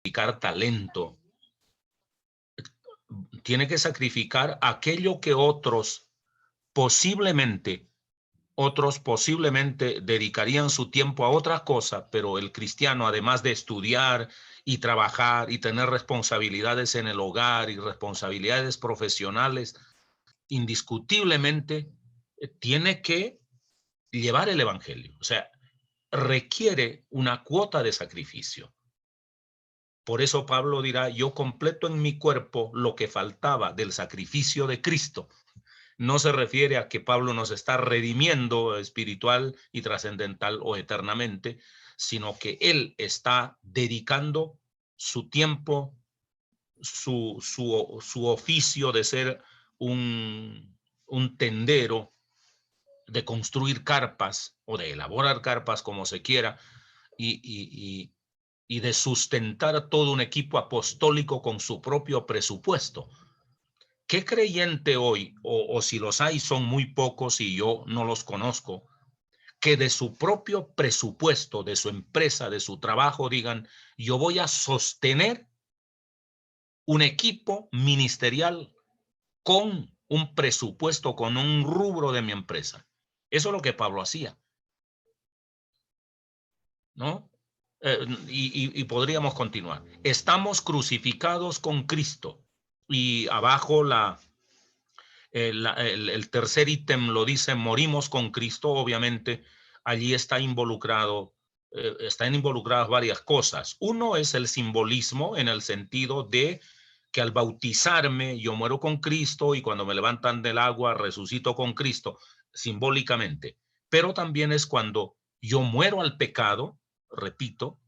sacrificar talento, tiene que sacrificar aquello que otros posiblemente dedicarían su tiempo a otra cosa, pero el cristiano, además de estudiar y trabajar y tener responsabilidades en el hogar y responsabilidades profesionales, indiscutiblemente tiene que llevar el evangelio. O sea, requiere una cuota de sacrificio. Por eso Pablo dirá, yo completo en mi cuerpo lo que faltaba del sacrificio de Cristo. No se refiere a que Pablo nos está redimiendo espiritual y trascendental o eternamente, sino que él está dedicando su tiempo, su oficio de ser un tendero, de construir carpas o de elaborar carpas como se quiera, y de sustentar todo un equipo apostólico con su propio presupuesto. ¿Qué creyente hoy, o si los hay son muy pocos y yo no los conozco, que de su propio presupuesto, de su empresa, de su trabajo, digan, yo voy a sostener un equipo ministerial con un presupuesto, con un rubro de mi empresa? Eso es lo que Pablo hacía, ¿no? Y podríamos continuar. Estamos crucificados con Cristo. Y abajo el tercer ítem lo dice, morimos con Cristo. Obviamente allí están involucradas varias cosas. Uno es el simbolismo, en el sentido de que al bautizarme yo muero con Cristo y cuando me levantan del agua resucito con Cristo, simbólicamente. Pero también es cuando yo muero al pecado, repito,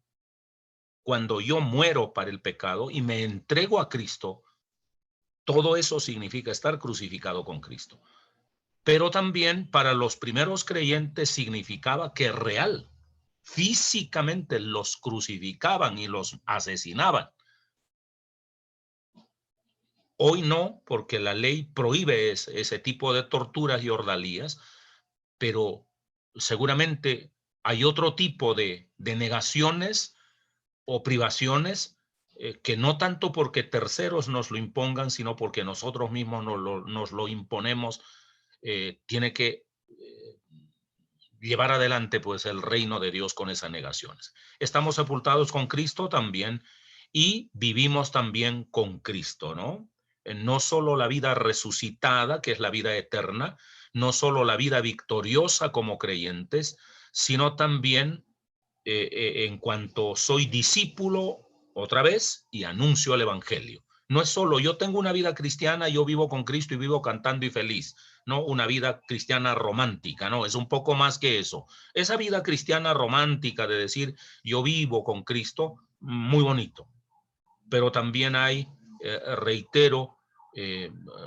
cuando yo muero para el pecado y me entrego a Cristo. Todo eso significa estar crucificado con Cristo. Pero también para los primeros creyentes significaba que físicamente los crucificaban y los asesinaban. Hoy no, porque la ley prohíbe ese tipo de torturas y ordalías, pero seguramente hay otro tipo de negaciones o privaciones, que no tanto porque terceros nos lo impongan, sino porque nosotros mismos nos lo imponemos. Tiene que llevar adelante pues el reino de Dios con esas negaciones. Estamos sepultados con Cristo también y vivimos también con Cristo, ¿no? No solo la vida resucitada, que es la vida eterna, no solo la vida victoriosa como creyentes, sino también en cuanto soy discípulo otra vez y anuncio el evangelio. No es solo yo tengo una vida cristiana, yo vivo con Cristo y vivo cantando y feliz, no una vida cristiana romántica, no, es un poco más que eso. Esa vida cristiana romántica de decir yo vivo con Cristo, muy bonito, pero también hay, reitero,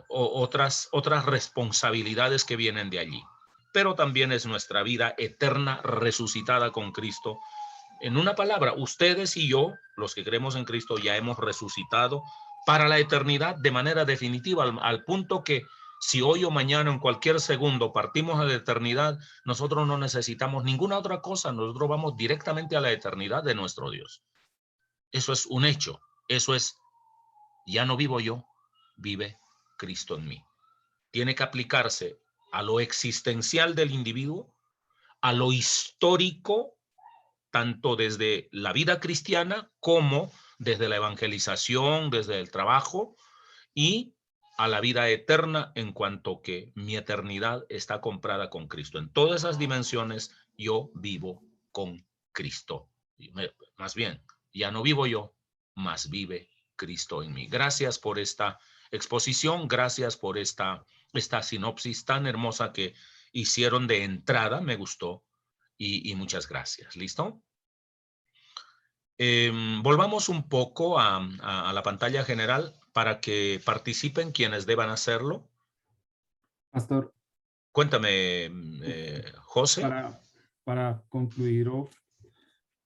otras responsabilidades que vienen de allí. Pero también es nuestra vida eterna resucitada con Cristo. En una palabra, ustedes y yo, los que creemos en Cristo, ya hemos resucitado para la eternidad de manera definitiva, al punto que si hoy o mañana, en cualquier segundo, partimos a la eternidad, nosotros no necesitamos ninguna otra cosa, nosotros vamos directamente a la eternidad de nuestro Dios. Eso es un hecho, eso es, ya no vivo yo, vive Cristo en mí. Tiene que aplicarse a lo existencial del individuo, a lo histórico, tanto desde la vida cristiana como desde la evangelización, desde el trabajo, y a la vida eterna, en cuanto que mi eternidad está comprada con Cristo. En todas esas dimensiones yo vivo con Cristo. Más bien, ya no vivo yo, mas vive Cristo en mí. Gracias por esta exposición, gracias por esta sinopsis tan hermosa que hicieron de entrada, me gustó, y muchas gracias. ¿Listo? Volvamos un poco a la pantalla general para que participen quienes deban hacerlo. Pastor, Cuéntame, José. para concluir o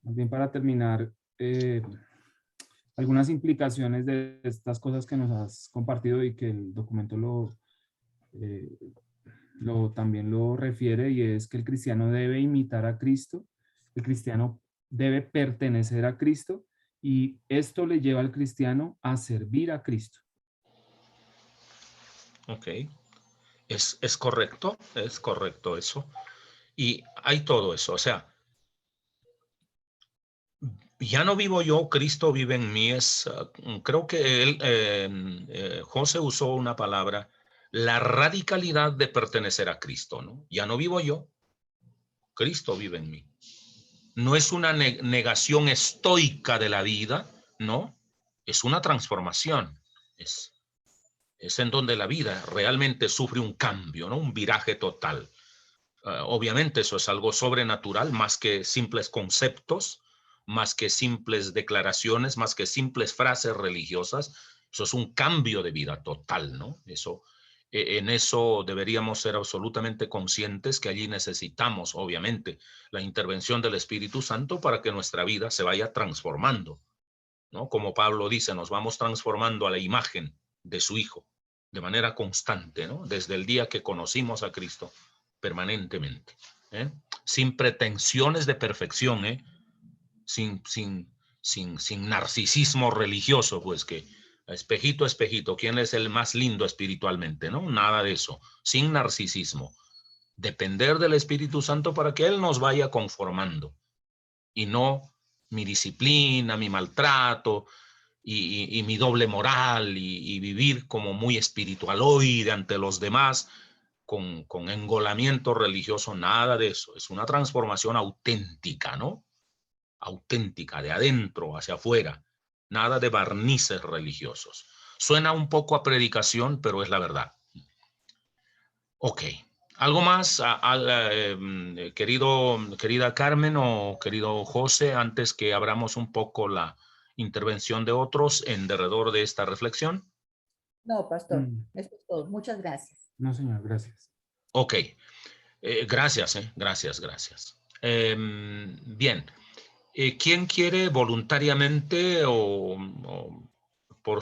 más bien para terminar, algunas implicaciones de estas cosas que nos has compartido y que el documento eh, también lo refiere, y es que el cristiano debe imitar a Cristo, el cristiano debe pertenecer a Cristo y esto le lleva al cristiano a servir a Cristo. Ok. Es correcto eso. Y hay todo eso. O sea, ya no vivo yo, Cristo vive en mí. Creo que José usó una palabra, la radicalidad de pertenecer a Cristo, ¿no? Ya no vivo yo, Cristo vive en mí. No es una negación estoica de la vida, ¿no? Es una transformación. Es, es en donde la vida realmente sufre un cambio, ¿no? Un viraje total. Obviamente eso es algo sobrenatural, más que simples conceptos, más que simples declaraciones, más que simples frases religiosas. Eso es un cambio de vida total, ¿no? En eso deberíamos ser absolutamente conscientes que allí necesitamos, obviamente, la intervención del Espíritu Santo para que nuestra vida se vaya transformando, ¿no? Como Pablo dice, nos vamos transformando a la imagen de su Hijo de manera constante, ¿no? Desde el día que conocimos a Cristo, permanentemente, ¿eh? Sin pretensiones de perfección, ¿eh? Sin narcisismo religioso, pues que espejito, espejito, ¿quién es el más lindo espiritualmente? ¿No? Nada de eso, sin narcisismo. Depender del Espíritu Santo para que Él nos vaya conformando y no mi disciplina, mi maltrato y mi doble moral y vivir como muy espiritualoide ante los demás con engolamiento religioso, nada de eso. Es una transformación auténtica, ¿no? Auténtica, de adentro hacia afuera. Nada de barnices religiosos. Suena un poco a predicación, pero es la verdad. Ok. ¿Algo más, querida Carmen o querido José, antes que abramos un poco la intervención de otros en derredor de esta reflexión? No, pastor, Mm, eso es todo. Muchas gracias. no, señor, gracias. Ok. Gracias, gracias. Bien. ¿Quién quiere voluntariamente o por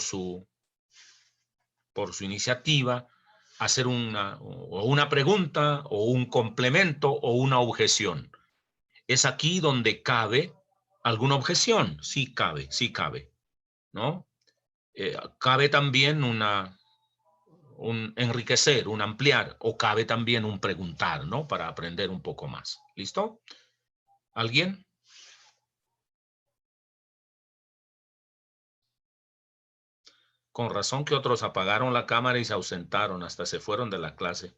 por su iniciativa hacer una pregunta o un complemento o una objeción? Es aquí donde cabe alguna objeción. Sí cabe, ¿no? Cabe también un enriquecer, un ampliar, o cabe también un preguntar, ¿no? Para aprender un poco más. ¿Listo? ¿Alguien? Con razón que otros apagaron la cámara y se ausentaron, hasta se fueron de la clase.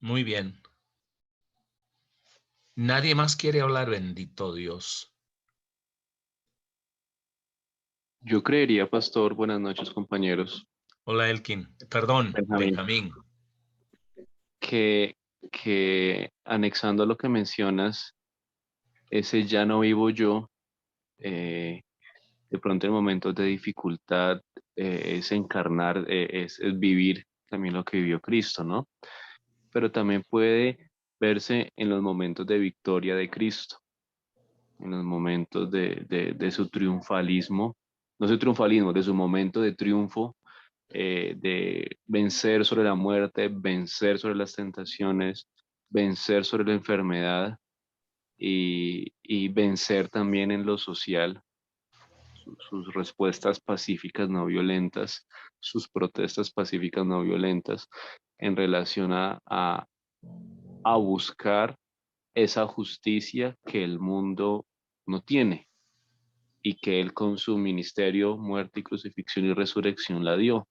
Muy bien. Nadie más quiere hablar, bendito Dios. Yo creería, pastor, buenas noches, compañeros, Hola, Elkin. Perdón, Benjamín, Benjamín. que, que anexando lo que mencionas, ese ya no vivo yo, eh, de pronto en momentos de dificultad, es encarnar, es vivir también lo que vivió Cristo, ¿no? Pero también puede verse en los momentos de victoria de Cristo, en los momentos de su triunfalismo, no su triunfalismo, de su momento de triunfo, de vencer sobre la muerte, vencer sobre las tentaciones, vencer sobre la enfermedad y vencer también en lo social, sus respuestas pacíficas no violentas, sus protestas pacíficas no violentas en relación a buscar esa justicia que el mundo no tiene y que él con su ministerio, muerte y crucifixión y resurrección la dio.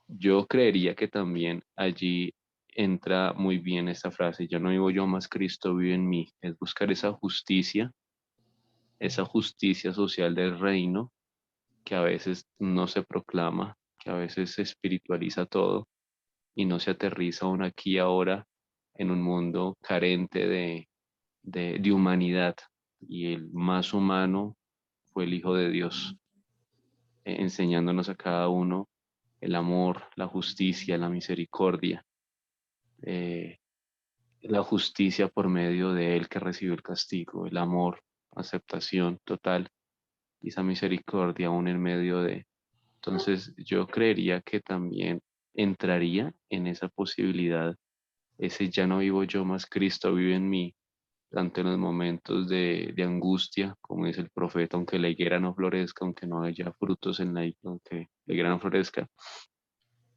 Yo creería que también allí entra muy bien esta frase, ya no vivo yo, más Cristo vive en mí, es buscar esa justicia social del reino que a veces no se proclama, que a veces se espiritualiza todo y no se aterriza aún aquí ahora en un mundo carente de humanidad. Y el más humano fue el Hijo de Dios, enseñándonos a cada uno el amor, la justicia, la misericordia, eh, la justicia por medio de Él que recibió el castigo, el amor, aceptación total y esa misericordia aún en medio de. Entonces yo creería que también entraría en esa posibilidad ese ya no vivo yo, más Cristo vive en mí, tanto en los momentos de angustia, como dice el profeta, aunque la higuera no florezca, aunque no haya frutos en la higuera, aunque la higuera no florezca,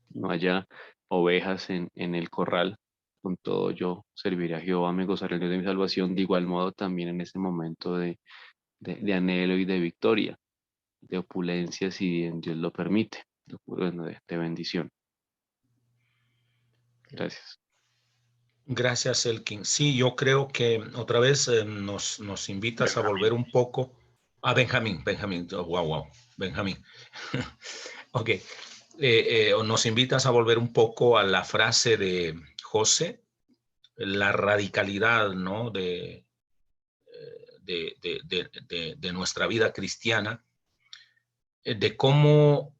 no haya ovejas en el corral, con todo yo serviré a Jehová, me gozaré en Dios de mi salvación, de igual modo también en ese momento de anhelo y de victoria, de opulencia, si Dios lo permite, bueno, de bendición. Gracias. Gracias, Elkin. Sí, yo creo que otra vez nos invitas a volver un poco a Benjamín. Wow, Benjamín. Ok. Nos invitas a volver un poco a la frase de José, la radicalidad, ¿no? de nuestra vida cristiana, de cómo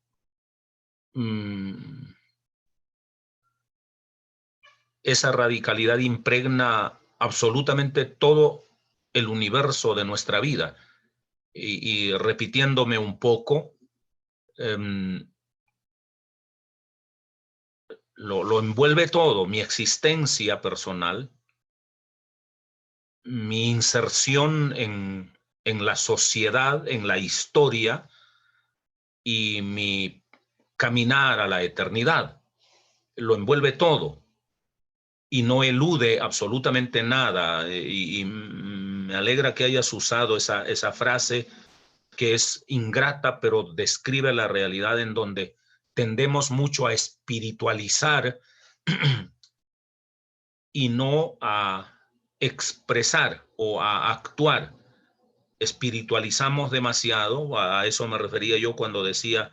esa radicalidad impregna absolutamente todo el universo de nuestra vida. Y repitiéndome un poco, lo envuelve todo, mi existencia personal, mi inserción en la sociedad, en la historia y mi caminar a la eternidad. Lo envuelve todo y no elude absolutamente nada. Y me alegra que hayas usado esa frase que es ingrata, pero describe la realidad en donde tendemos mucho a espiritualizar y no a expresar o a actuar. Espiritualizamos demasiado, a eso me refería yo cuando decía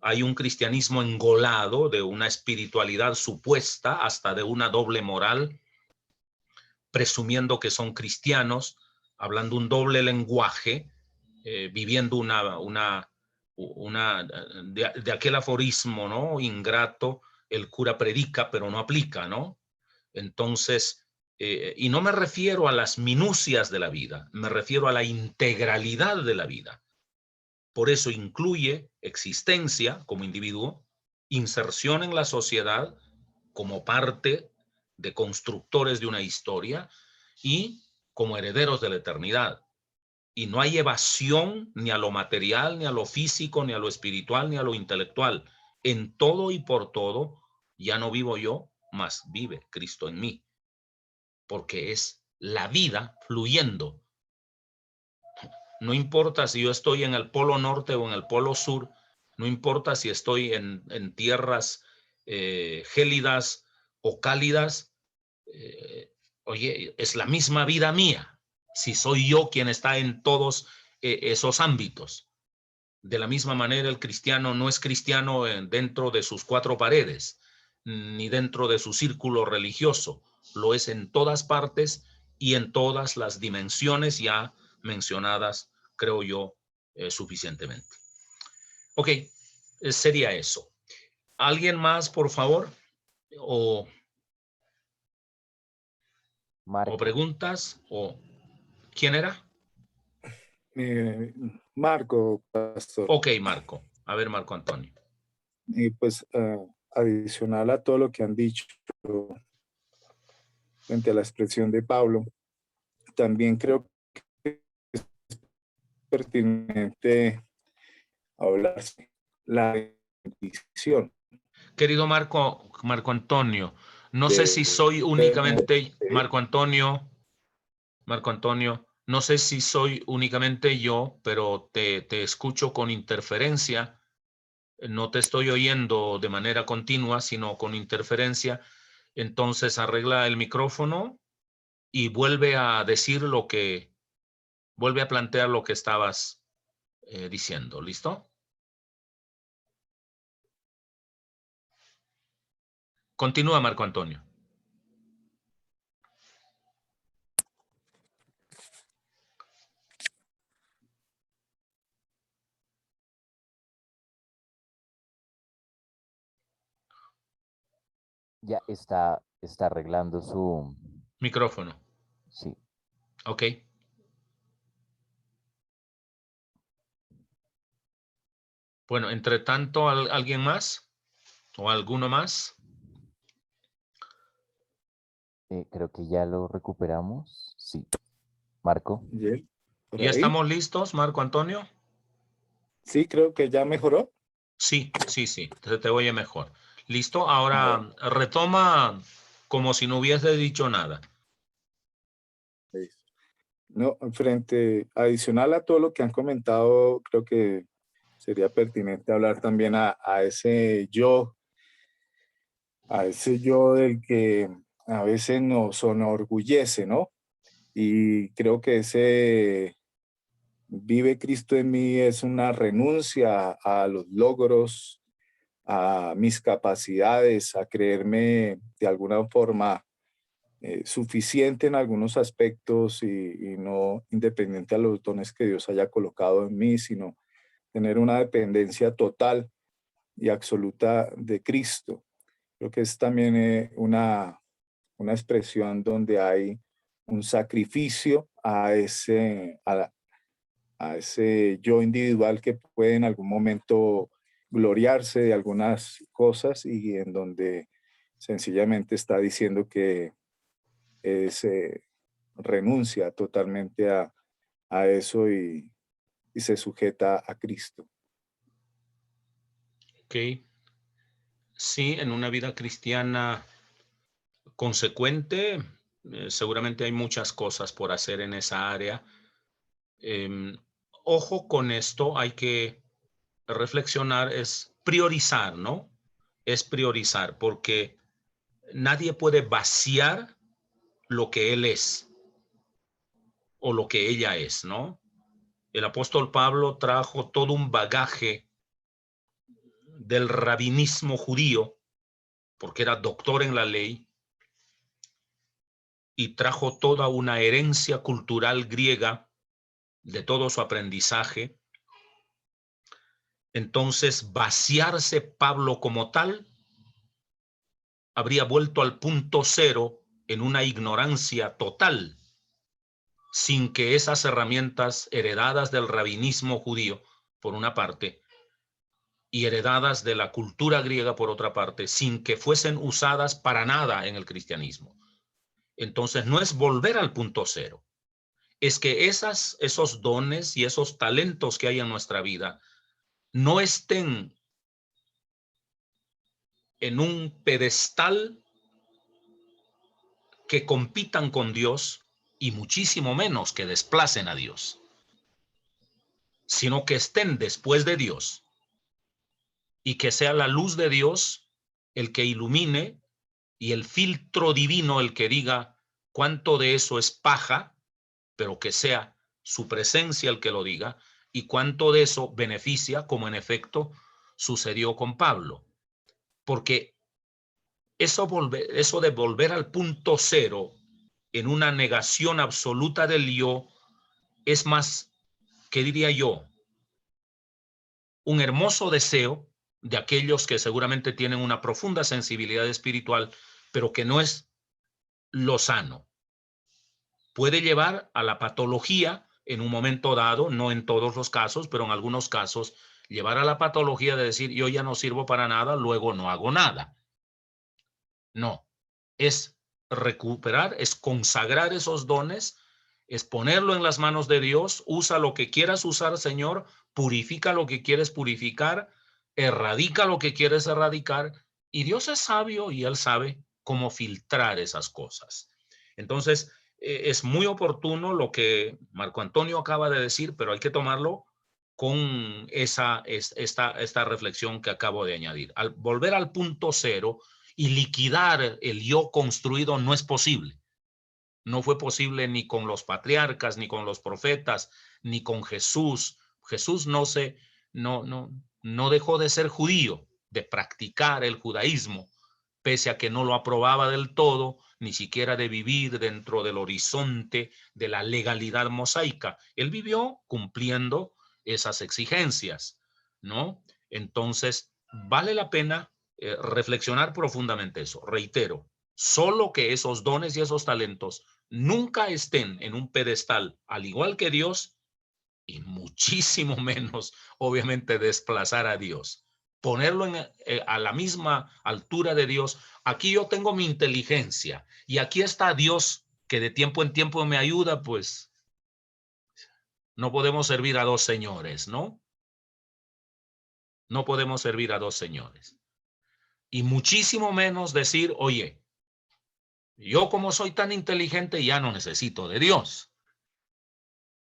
hay un cristianismo engolado de una espiritualidad supuesta, hasta de una doble moral, presumiendo que son cristianos, hablando un doble lenguaje, viviendo de aquel aforismo, ¿no? Ingrato, el cura predica pero no aplica, ¿no? Entonces, y no me refiero a las minucias de la vida, me refiero a la integralidad de la vida. Por eso incluye existencia como individuo, inserción en la sociedad como parte de constructores de una historia y como herederos de la eternidad. Y no hay evasión ni a lo material, ni a lo físico, ni a lo espiritual, ni a lo intelectual. En todo y por todo, ya no vivo yo, mas vive Cristo en mí. Porque es la vida fluyendo. No importa si yo estoy en el polo norte o en el polo sur, no importa si estoy en tierras gélidas o cálidas, oye, es la misma vida mía, si soy yo quien está en todos esos ámbitos. De la misma manera, el cristiano no es cristiano dentro de sus cuatro paredes, ni dentro de su círculo religioso. Lo es en todas partes y en todas las dimensiones ya mencionadas, creo yo, suficientemente. Ok, sería eso. ¿Alguien más, por favor? ¿O preguntas? ¿O quién era? Marco, pastor. Ok, Marco. A ver, Marco Antonio. Pues adicional a todo lo que han dicho frente a la expresión de Pablo, también creo que es pertinente hablar de la bendición. Querido Marco Antonio, no sé si soy únicamente Marco Antonio, no sé si soy únicamente yo, pero te escucho con interferencia. No te estoy oyendo de manera continua, sino con interferencia. Entonces arregla el micrófono y vuelve a decir vuelve a plantear lo que estabas diciendo. ¿Listo? Continúa, Marco Antonio. Ya está arreglando su... Micrófono. Sí. Ok. Bueno, entre tanto, ¿alguien más? ¿O alguno más? Creo que ya lo recuperamos. Sí. Marco. Yel, por ¿Ya ahí. estamos listos, Marco Antonio? Sí, creo que ya mejoró. Sí, sí, sí, te oye mejor. ¿Listo? Ah, Ahora bueno, retoma como si no hubiese dicho nada. listo. No, frente, adicional a todo lo que han comentado, creo que sería pertinente hablar también a ese yo del que a veces nos enorgullece, ¿no? Y creo que ese vive Cristo en mí es una renuncia a los logros, a mis capacidades, a creerme de alguna forma suficiente en algunos aspectos y no independiente a los dones que Dios haya colocado en mí, sino tener una dependencia total y absoluta de Cristo. Creo que es también una expresión donde hay un sacrificio a ese yo individual que puede en algún momento gloriarse de algunas cosas y en donde sencillamente está diciendo que se renuncia totalmente a eso y se sujeta a Cristo. Ok. Sí, en una vida cristiana consecuente, seguramente hay muchas cosas por hacer en esa área. Em, Ojo con esto, hay que reflexionar, es priorizar, ¿no? Es priorizar, porque nadie puede vaciar lo que él es o lo que ella es, ¿no? El apóstol Pablo trajo todo un bagaje del rabinismo judío, porque era doctor en la ley, y trajo toda una herencia cultural griega de todo su aprendizaje. Entonces, vaciarse Pablo como tal habría vuelto al punto cero en una ignorancia total, sin que esas herramientas heredadas del rabinismo judío, por una parte, y heredadas de la cultura griega, por otra parte, sin que fuesen usadas para nada en el cristianismo. Entonces, no es volver al punto cero, es que esos dones y esos talentos que hay en nuestra vida no estén en un pedestal que compitan con Dios y muchísimo menos que desplacen a Dios, sino que estén después de Dios y que sea la luz de Dios el que ilumine y el filtro divino el que diga cuánto de eso es paja, pero que sea su presencia el que lo diga, y cuánto de eso beneficia, como en efecto sucedió con Pablo. Porque eso de volver al punto cero en una negación absoluta del yo es más, ¿qué diría yo? Un hermoso deseo de aquellos que seguramente tienen una profunda sensibilidad espiritual, pero que no es lo sano. Puede llevar a la patología en un momento dado, no en todos los casos, pero en algunos casos, llevar a la patología de decir yo ya no sirvo para nada, luego no hago nada. No, es recuperar, es consagrar esos dones, es ponerlo en las manos de Dios, usa lo que quieras usar, Señor, purifica lo que quieres purificar, erradica lo que quieres erradicar, y Dios es sabio y Él sabe cómo filtrar esas cosas. Entonces, es muy oportuno lo que Marco Antonio acaba de decir, pero hay que tomarlo con esta reflexión que acabo de añadir. Al volver al punto cero, y liquidar el yo construido no es posible. No fue posible ni con los patriarcas, ni con los profetas, ni con Jesús. Jesús no dejó de ser judío, de practicar el judaísmo, pese a que no lo aprobaba del todo, ni siquiera de vivir dentro del horizonte de la legalidad mosaica. Él vivió cumpliendo esas exigencias, ¿no? Entonces, vale la pena reflexionar profundamente eso. Reitero, solo que esos dones y esos talentos nunca estén en un pedestal, al igual que Dios, y muchísimo menos, obviamente, desplazar a Dios. ponerlo a la misma altura de Dios. Aquí yo tengo mi inteligencia y aquí está Dios que de tiempo en tiempo me ayuda, pues no podemos servir a dos señores, ¿no? No podemos servir a dos señores. Y muchísimo menos decir, oye, yo como soy tan inteligente ya no necesito de Dios.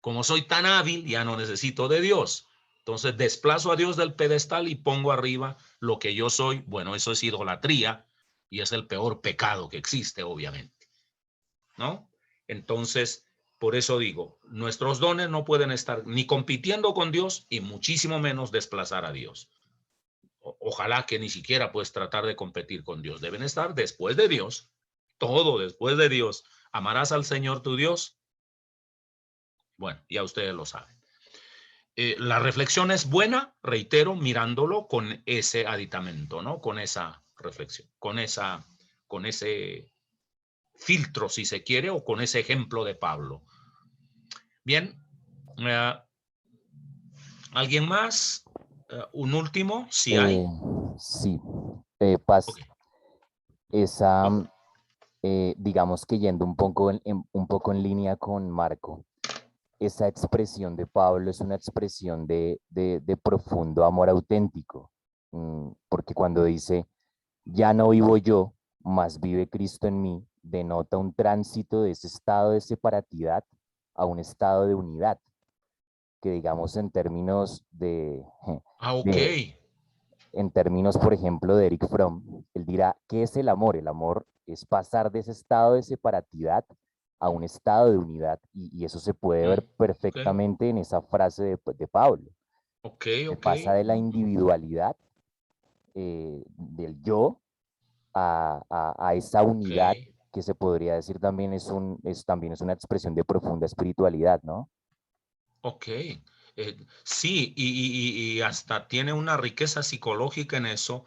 Como soy tan hábil ya no necesito de Dios. Entonces desplazo a Dios del pedestal y pongo arriba lo que yo soy. Bueno, eso es idolatría y es el peor pecado que existe, obviamente, ¿no? Entonces, por eso digo, nuestros dones no pueden estar ni compitiendo con Dios y muchísimo menos desplazar a Dios. Ojalá que ni siquiera puedes tratar de competir con Dios. Deben estar después de Dios, todo después de Dios. ¿Amarás al Señor tu Dios? Bueno, ya ustedes lo saben. La reflexión es buena, reitero, mirándolo con ese aditamento, ¿no? Con esa reflexión, con ese filtro, si se quiere, o con ese ejemplo de Pablo. Bien, ¿alguien más? Un último, si hay. Sí, Okay. esa, digamos que yendo un poco un poco en línea con Marco, esa expresión de Pablo es una expresión de profundo amor auténtico, porque cuando dice, ya no vivo yo, mas vive Cristo en mí, denota un tránsito de ese estado de separatidad a un estado de unidad, que digamos en términos Ok. en términos, por ejemplo, de Eric Fromm, él dirá, ¿qué es el amor? El amor es pasar de ese estado de separatidad a un estado de unidad, y eso se puede ver perfectamente en esa frase de Pablo. Se pasa de la individualidad del yo a esa unidad que se podría decir también también es una expresión de profunda espiritualidad, ¿no? Ok. Sí, y hasta tiene una riqueza psicológica en eso,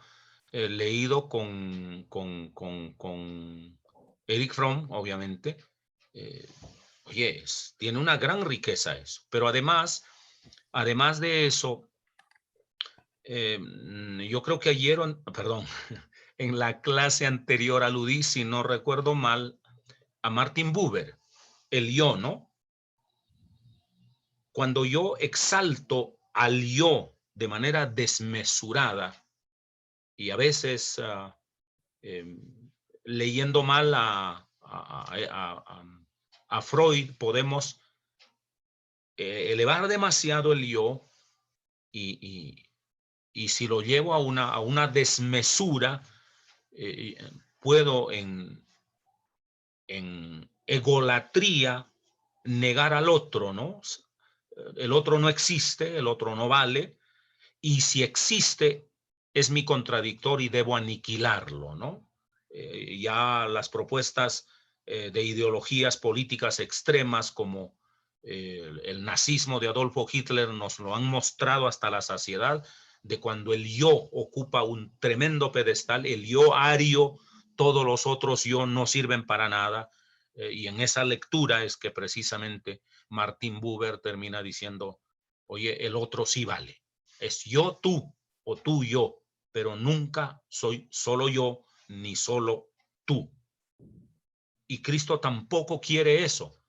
leído con Eric Fromm, obviamente. Oye, tiene una gran riqueza eso. Pero además de eso, yo creo que ayer, perdón, en la clase anterior aludí, si no recuerdo mal, a Martin Buber, el yo, ¿no? Cuando yo exalto al yo de manera desmesurada y a veces leyendo mal a Freud podemos elevar demasiado el yo y si lo llevo a una desmesura, puedo en egolatría negar al otro, ¿no? El otro no existe, el otro no vale, y si existe, es mi contradictor y debo aniquilarlo, ¿no? Ya las propuestas de ideologías políticas extremas como el nazismo de Adolfo Hitler nos lo han mostrado hasta la saciedad, de cuando el yo ocupa un tremendo pedestal, el yo ario, todos los otros yo no sirven para nada, y en esa lectura es que precisamente Martin Buber termina diciendo, oye, el otro sí vale. Es yo, tú, o tú, yo, pero nunca soy solo yo, ni solo tú. Y Cristo tampoco quiere eso.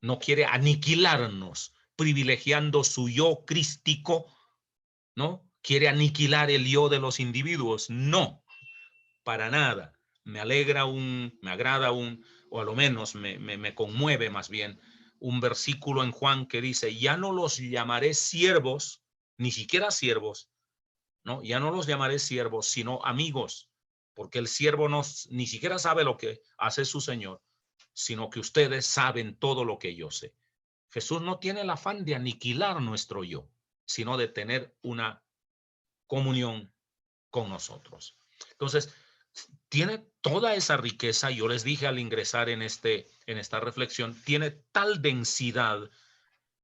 No quiere aniquilarnos, privilegiando su yo crístico, ¿no? Quiere aniquilar el yo de los individuos. No, para nada. Me agrada o a lo menos me conmueve más bien, un versículo en Juan que dice, ya no los llamaré siervos, ni siquiera siervos, ¿no? Ya no los llamaré siervos, sino amigos, porque el siervo ni siquiera sabe lo que hace su Señor, sino que ustedes saben todo lo que yo sé. Jesús no tiene el afán de aniquilar nuestro yo, sino de tener una comunión con nosotros. Entonces, tiene toda esa riqueza, yo les dije al ingresar en esta reflexión, tiene tal densidad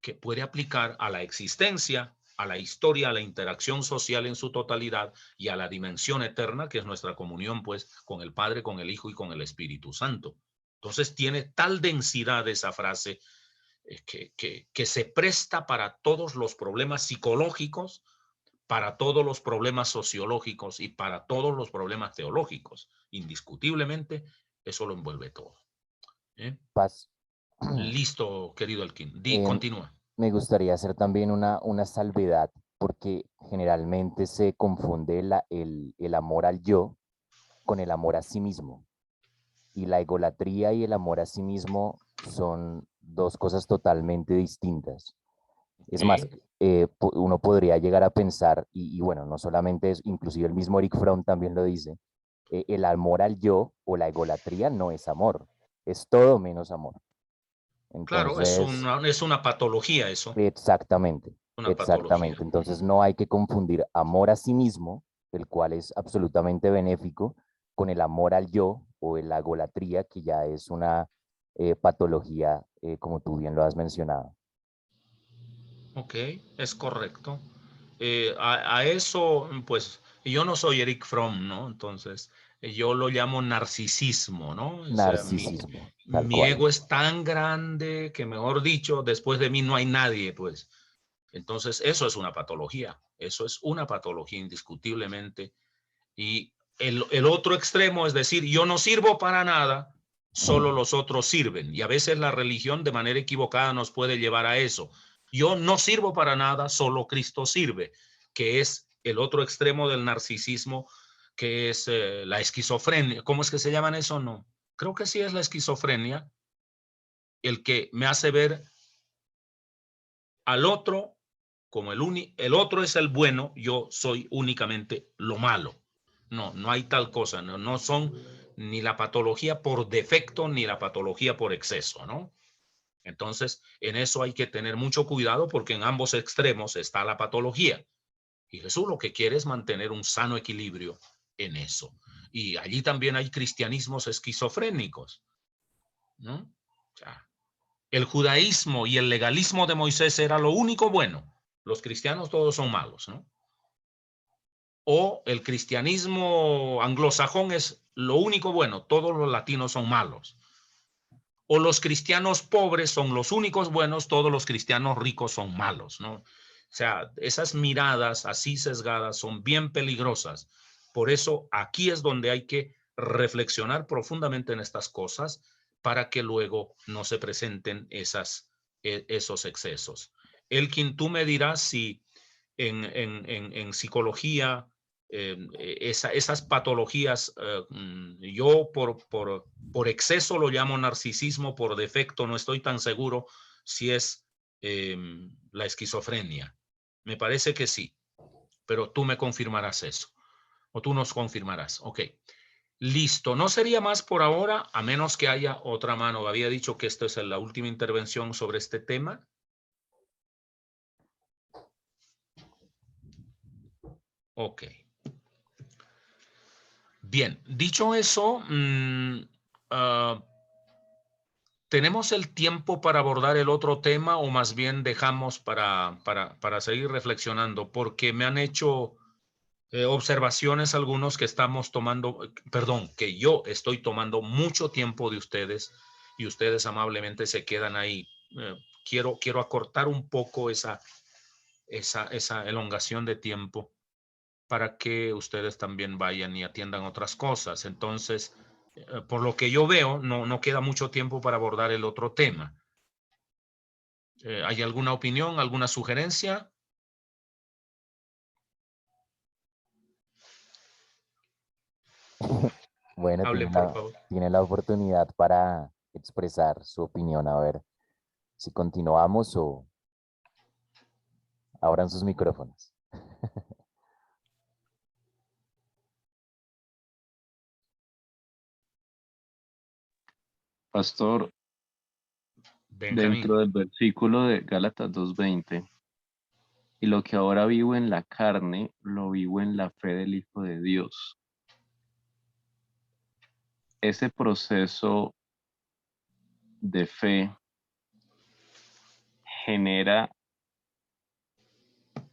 que puede aplicar a la existencia, a la historia, a la interacción social en su totalidad y a la dimensión eterna, que es nuestra comunión, pues, con el Padre, con el Hijo y con el Espíritu Santo. Entonces, tiene tal densidad esa frase que se presta para todos los problemas psicológicos, para todos los problemas sociológicos y para todos los problemas teológicos. Indiscutiblemente, eso lo envuelve todo. Paz. Listo, querido Elkin. Em, Continúa. Me gustaría hacer también una salvedad, porque generalmente se confunde el amor al yo con el amor a sí mismo. Y la egolatría y el amor a sí mismo son dos cosas totalmente distintas. Es más, uno podría llegar a pensar, y bueno, no solamente es, inclusive el mismo Eric Fromm también lo dice, el amor al yo o la egolatría no es amor, es todo menos amor. Claro, Entonces, es una patología eso, exactamente, una exactamente. patología. Entonces no hay que confundir amor a sí mismo, el cual es absolutamente benéfico, con el amor al yo o la egolatría, que ya es una patología, como tú bien lo has mencionado. Ok, es correcto. A eso, pues, yo no soy Eric Fromm, ¿no? Entonces, yo lo llamo narcisismo, ¿no? O sea, Narcisismo, tal mi cual. ego es tan grande que, mejor dicho, después de mí no hay nadie, pues. Entonces, eso es una patología. Eso es una patología indiscutiblemente. Y el otro extremo es decir, yo no sirvo para nada, solo los otros sirven. Y a veces la religión de manera equivocada nos puede llevar a eso. Yo no sirvo para nada, solo Cristo sirve, que es el otro extremo del narcisismo, que es la esquizofrenia. ¿Cómo es que se llaman eso? No. Creo que sí es la esquizofrenia, el que me hace ver al otro como el otro es el bueno, yo soy únicamente lo malo. No, no hay tal cosa, no son ni la patología por defecto ni la patología por exceso, ¿no? Entonces, en eso hay que tener mucho cuidado porque en ambos extremos está la patología. Y Jesús lo que quiere es mantener un sano equilibrio en eso. Y allí también hay cristianismos esquizofrénicos, ¿no? O sea, el judaísmo y el legalismo de Moisés era lo único bueno. Los cristianos todos son malos, ¿no? O el cristianismo anglosajón es lo único bueno, todos los latinos son malos. O los cristianos pobres son los únicos buenos, todos los cristianos ricos son malos, ¿no? O sea, esas miradas así sesgadas son bien peligrosas. Por eso aquí es donde hay que reflexionar profundamente en estas cosas para que luego no se presenten esos excesos. Elkin, tú me dirás si en psicología esas patologías, yo por exceso lo llamo narcisismo, por defecto no estoy tan seguro si es la esquizofrenia. Me parece que sí, pero tú me confirmarás eso, o tú nos confirmarás. Ok, listo. No sería más por ahora, a menos que haya otra mano. Había dicho que esta es la última intervención sobre este tema. Ok. Bien, dicho eso, ¿tenemos el tiempo para abordar el otro tema o más bien dejamos para seguir reflexionando? Porque me han hecho observaciones algunos que estamos tomando, perdón, que yo estoy tomando mucho tiempo de ustedes y ustedes amablemente se quedan ahí. Quiero acortar un poco esa elongación de tiempo para que ustedes también vayan y atiendan otras cosas. Entonces, por lo que yo veo, no queda mucho tiempo para abordar el otro tema. ¿Hay alguna opinión, alguna sugerencia? Bueno, Hable, por favor. tiene la oportunidad para expresar su opinión. A ver si continuamos o abran sus micrófonos. Pastor, Benjamín. dentro del versículo de Gálatas 2:20, y lo que ahora vivo en la carne, lo vivo en la fe del Hijo de Dios. Ese proceso de fe genera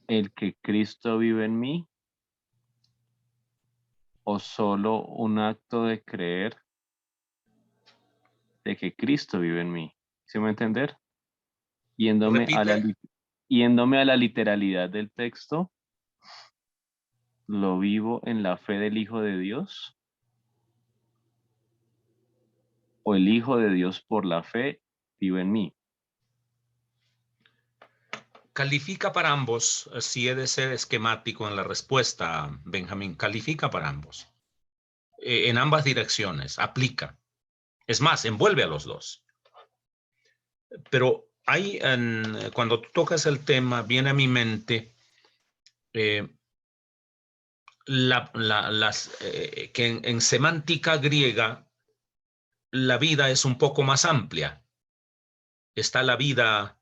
el que Cristo vive en mí, o solo un acto de creer de que Cristo vive en mí. ¿Sí me va a entender? Yéndome a Repite. yéndome a la literalidad del texto, ¿Lo vivo en la fe del Hijo de Dios? ¿O el Hijo de Dios por la fe vive en mí? Califica para ambos, si he de ser esquemático en la respuesta, Benjamín, califica para ambos. En ambas direcciones, aplica. Es más, envuelve a los dos. Pero hay, cuando tú tocas el tema, viene a mi mente que en semántica griega la vida es un poco más amplia. Está la vida,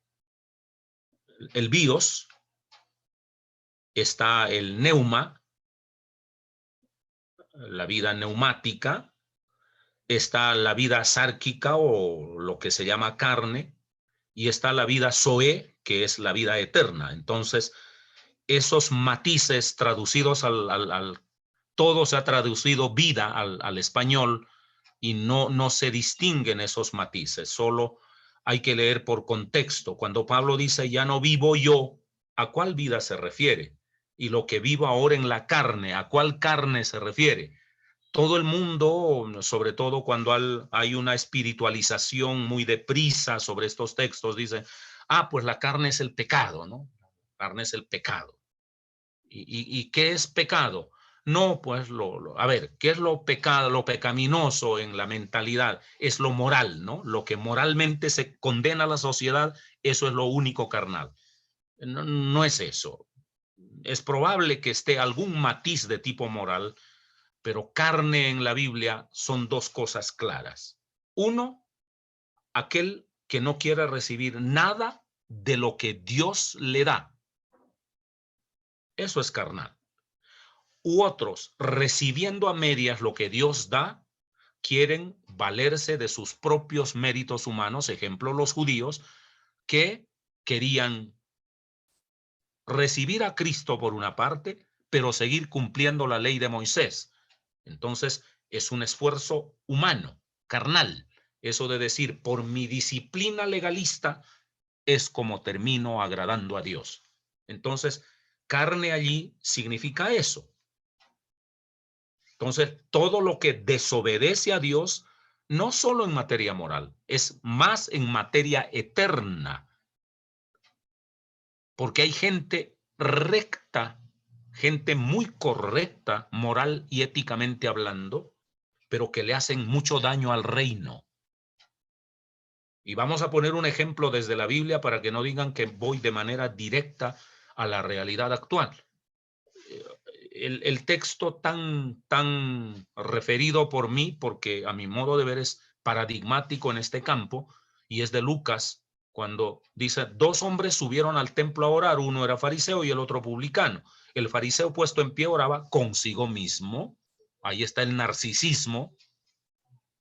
el bios, está el neuma, la vida neumática, está la vida sárquica o lo que se llama carne, y está la vida zoe, que es la vida eterna. Entonces, esos matices traducidos todo se ha traducido vida al español y no se distinguen esos matices, solo hay que leer por contexto. Cuando Pablo dice, ya no vivo yo, ¿a cuál vida se refiere? Y lo que vivo ahora en la carne, ¿a cuál carne se refiere? Todo el mundo, sobre todo cuando hay una espiritualización muy deprisa sobre estos textos, dice, pues la carne es el pecado, ¿no? La carne es el pecado. ¿Y qué es pecado? No, pues a ver, ¿qué es lo pecado, lo pecaminoso en la mentalidad? Es lo moral, ¿no? Lo que moralmente se condena a la sociedad, eso es lo único carnal. No es eso. Es probable que esté algún matiz de tipo moral, pero carne en la Biblia son dos cosas claras. Uno, aquel que no quiere recibir nada de lo que Dios le da. Eso es carnal. U otros, recibiendo a medias lo que Dios da, quieren valerse de sus propios méritos humanos. Ejemplo, los judíos que querían recibir a Cristo por una parte, pero seguir cumpliendo la ley de Moisés. Entonces, es un esfuerzo humano, carnal. Eso de decir, por mi disciplina legalista, es como termino agradando a Dios. Entonces, carne allí significa eso. Entonces, todo lo que desobedece a Dios, no solo en materia moral, es más en materia eterna. Porque hay gente recta, gente muy correcta, moral y éticamente hablando, pero que le hacen mucho daño al reino. Y vamos a poner un ejemplo desde la Biblia para que no digan que voy de manera directa a la realidad actual. El texto tan referido por mí, porque a mi modo de ver es paradigmático en este campo, y es de Lucas, cuando dice, 2 hombres subieron al templo a orar, uno era fariseo y el otro publicano. El fariseo puesto en pie oraba consigo mismo. Ahí está el narcisismo.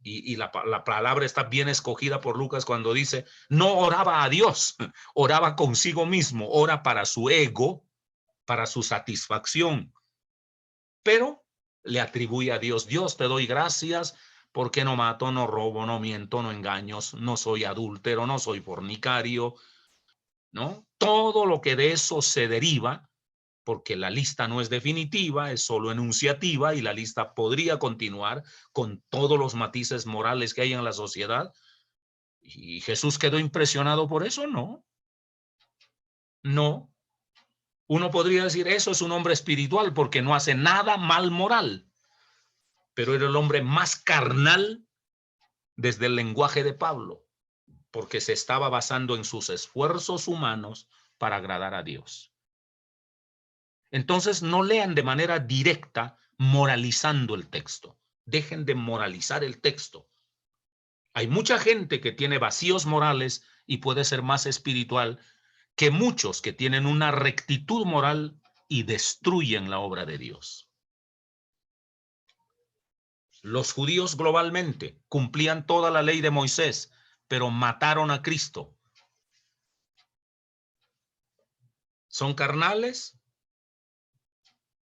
Y la palabra está bien escogida por Lucas cuando dice, no oraba a Dios, oraba consigo mismo, ora para su ego, para su satisfacción. Pero le atribuye a Dios, Dios, te doy gracias porque no mato, no robo, no miento, no engaños, no soy adúltero, no soy fornicario, ¿no? Todo lo que de eso se deriva, porque la lista no es definitiva, es solo enunciativa y la lista podría continuar con todos los matices morales que hay en la sociedad. ¿Y Jesús quedó impresionado por eso? No. No. Uno podría decir, eso es un hombre espiritual porque no hace nada mal moral. Pero era el hombre más carnal desde el lenguaje de Pablo, porque se estaba basando en sus esfuerzos humanos para agradar a Dios. Entonces, no lean de manera directa moralizando el texto. Dejen de moralizar el texto. Hay mucha gente que tiene vacíos morales y puede ser más espiritual que muchos que tienen una rectitud moral y destruyen la obra de Dios. Los judíos globalmente cumplían toda la ley de Moisés, pero mataron a Cristo. ¿Son carnales?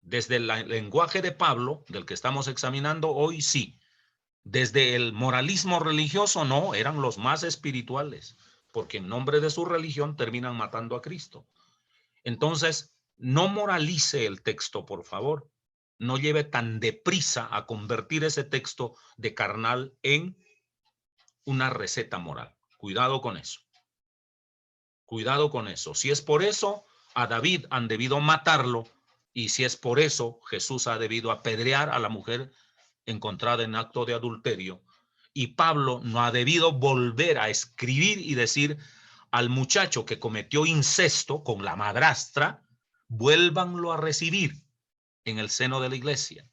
Desde el lenguaje de Pablo, del que estamos examinando hoy, sí. Desde el moralismo religioso, no, eran los más espirituales, porque en nombre de su religión terminan matando a Cristo. Entonces, no moralice el texto, por favor. no lleve tan deprisa a convertir ese texto de carnal en una receta moral. Cuidado con eso. Cuidado con eso. Si es por eso, a David han debido matarlo, y si es por eso, Jesús ha debido apedrear a la mujer encontrada en acto de adulterio, y Pablo no ha debido volver a escribir y decir al muchacho que cometió incesto con la madrastra, vuélvanlo a recibir en el seno de la iglesia.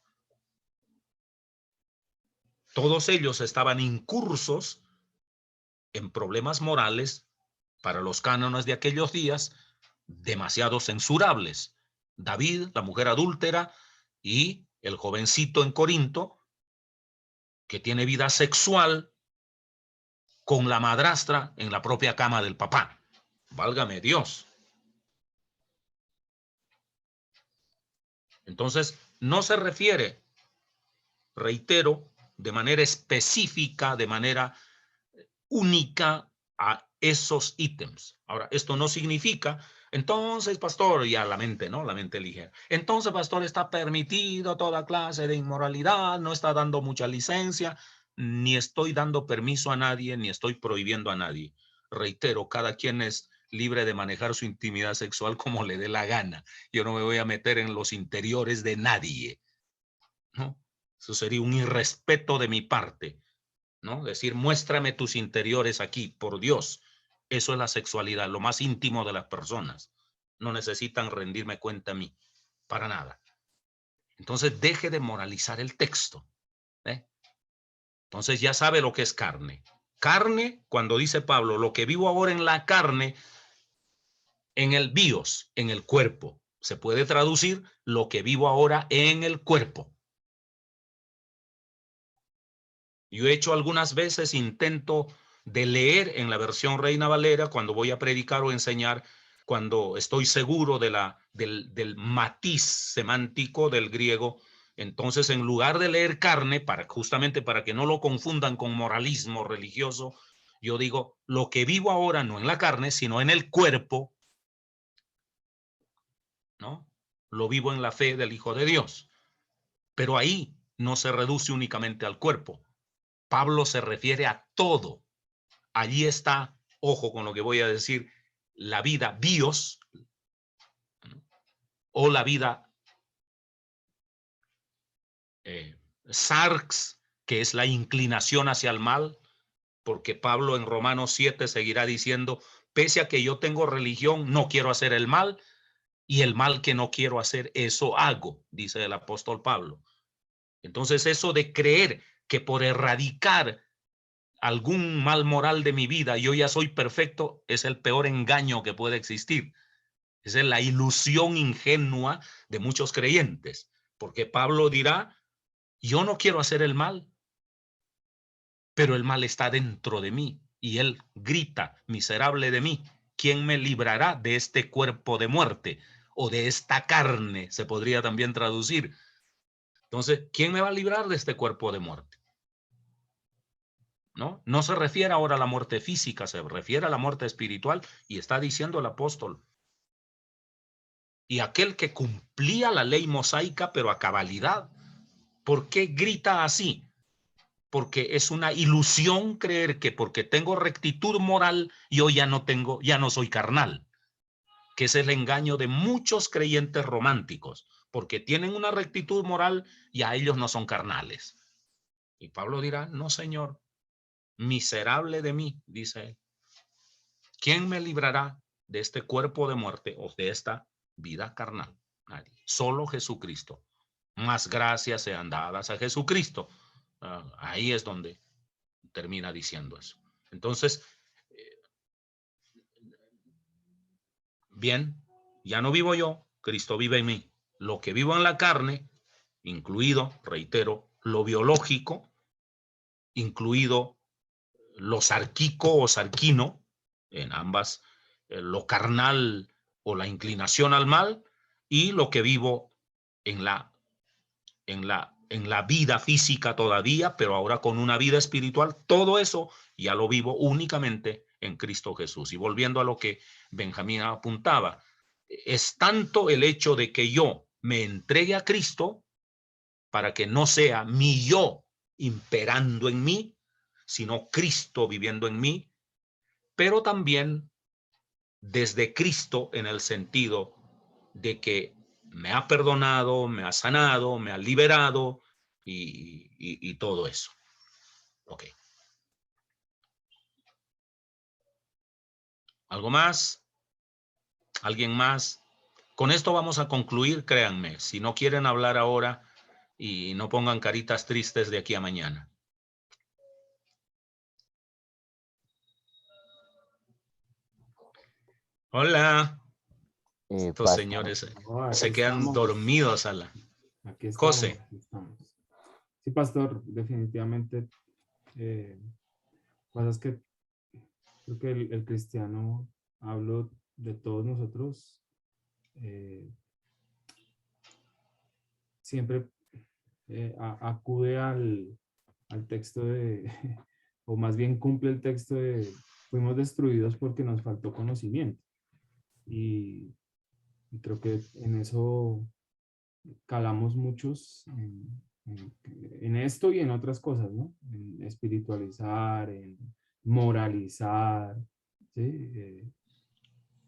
Todos ellos estaban incursos en problemas morales para los cánones de aquellos días, demasiado censurables. David, la mujer adúltera, y el jovencito en Corinto, que tiene vida sexual con la madrastra en la propia cama del papá. Válgame Dios. Entonces, no se refiere, reitero, de manera específica, de manera única a esos ítems. Ahora, esto no significa, entonces, pastor, ya la mente, ¿no? La mente ligera. Entonces, pastor, está permitido toda clase de inmoralidad, no está dando mucha licencia, ni estoy dando permiso a nadie, ni estoy prohibiendo a nadie. Reitero, cada quien es libre de manejar su intimidad sexual como le dé la gana. Yo no me voy a meter en los interiores de nadie, ¿no? Eso sería un irrespeto de mi parte, ¿no? Decir, muéstrame tus interiores aquí, por Dios. Eso es la sexualidad, lo más íntimo de las personas. No necesitan rendirme cuenta a mí, para nada. Entonces, deje de moralizar el texto, ¿eh? Entonces, ya sabe lo que es carne. Carne, cuando dice Pablo, lo que vivo ahora en la carne, en el bios, en el cuerpo. Se puede traducir lo que vivo ahora en el cuerpo. Yo he hecho algunas veces intento de leer en la versión Reina Valera cuando voy a predicar o enseñar, cuando estoy seguro de del matiz semántico del griego. Entonces, en lugar de leer carne, justamente para que no lo confundan con moralismo religioso, yo digo, lo que vivo ahora no en la carne, sino en el cuerpo, ¿no? Lo vivo en la fe del Hijo de Dios. Pero ahí no se reduce únicamente al cuerpo. Pablo se refiere a todo. Allí está, ojo con lo que voy a decir, la vida bios, ¿no? O la vida sarx, que es la inclinación hacia el mal, porque Pablo en Romanos 7 seguirá diciendo, pese a que yo tengo religión, no quiero hacer el mal, y el mal que no quiero hacer, eso hago, dice el apóstol Pablo. Entonces, eso de creer que por erradicar algún mal moral de mi vida yo ya soy perfecto, es el peor engaño que puede existir. Esa es la ilusión ingenua de muchos creyentes, porque Pablo dirá, yo no quiero hacer el mal, pero el mal está dentro de mí, y él grita, miserable de mí, ¿quién me librará de este cuerpo de muerte? O de esta carne, se podría también traducir. Entonces, ¿quién me va a librar de este cuerpo de muerte? ¿No? No se refiere ahora a la muerte física, se refiere a la muerte espiritual, y está diciendo el apóstol. Y aquel que cumplía la ley mosaica, pero a cabalidad. ¿Por qué grita así? Porque es una ilusión creer que porque tengo rectitud moral, yo ya no soy carnal. Que ese es el engaño de muchos creyentes románticos, porque tienen una rectitud moral y a ellos no son carnales. Y Pablo dirá, no, Señor, miserable de mí, dice él. ¿Quién me librará de este cuerpo de muerte o de esta vida carnal? Nadie. Solo Jesucristo. Más gracias sean dadas a Jesucristo. Ahí es donde termina diciendo eso. Entonces, bien, ya no vivo yo, Cristo vive en mí. Lo que vivo en la carne, incluido, reitero, lo biológico, incluido lo sarquico o sarquino, en ambas, lo carnal o la inclinación al mal, y lo que vivo en la vida física todavía, pero ahora con una vida espiritual, todo eso ya lo vivo únicamente en Cristo Jesús. Y volviendo a lo que Benjamín apuntaba, es tanto el hecho de que yo me entregue a Cristo para que no sea mi yo imperando en mí, sino Cristo viviendo en mí, pero también desde Cristo en el sentido de que me ha perdonado, me ha sanado, me ha liberado y todo eso. Ok. ¿Algo más? ¿Alguien más? Con esto vamos a concluir, créanme. Si no quieren hablar ahora y no pongan caritas tristes de aquí a mañana. Hola. Estos Pastor, señores No, aquí se quedan estamos. dormidos a la... Aquí estamos, José. aquí estamos. Sí, pastor, definitivamente. Pasa es que creo que el cristiano, hablo de todos nosotros, siempre acude al texto de, o más bien cumple el texto de, fuimos destruidos porque nos faltó conocimiento. Y creo que en eso calamos muchos en esto y en otras cosas, ¿no? En espiritualizar, en moralizar, ¿sí?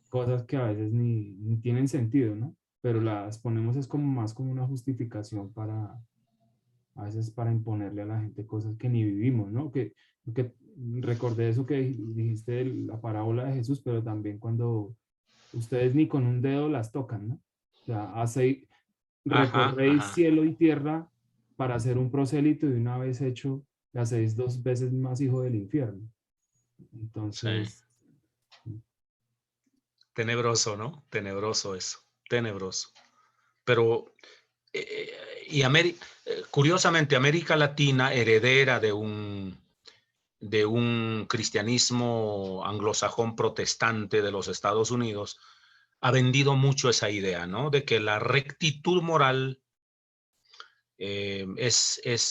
Cosas que a veces ni tienen sentido, ¿no? Pero las ponemos es como más como una justificación para, a veces para imponerle a la gente cosas que ni vivimos, ¿no? Que recordé eso que dijiste de la parábola de Jesús, pero también cuando ustedes ni con un dedo las tocan, ¿no? O sea, recorréis cielo y tierra para hacer un prosélito y una vez hecho, le hacéis 2 veces más hijo del infierno. Entonces, sí. Tenebroso, ¿no? Tenebroso eso, tenebroso. Pero, curiosamente, América Latina, heredera de un cristianismo anglosajón protestante de los Estados Unidos, ha vendido mucho esa idea, ¿no? De que la rectitud moral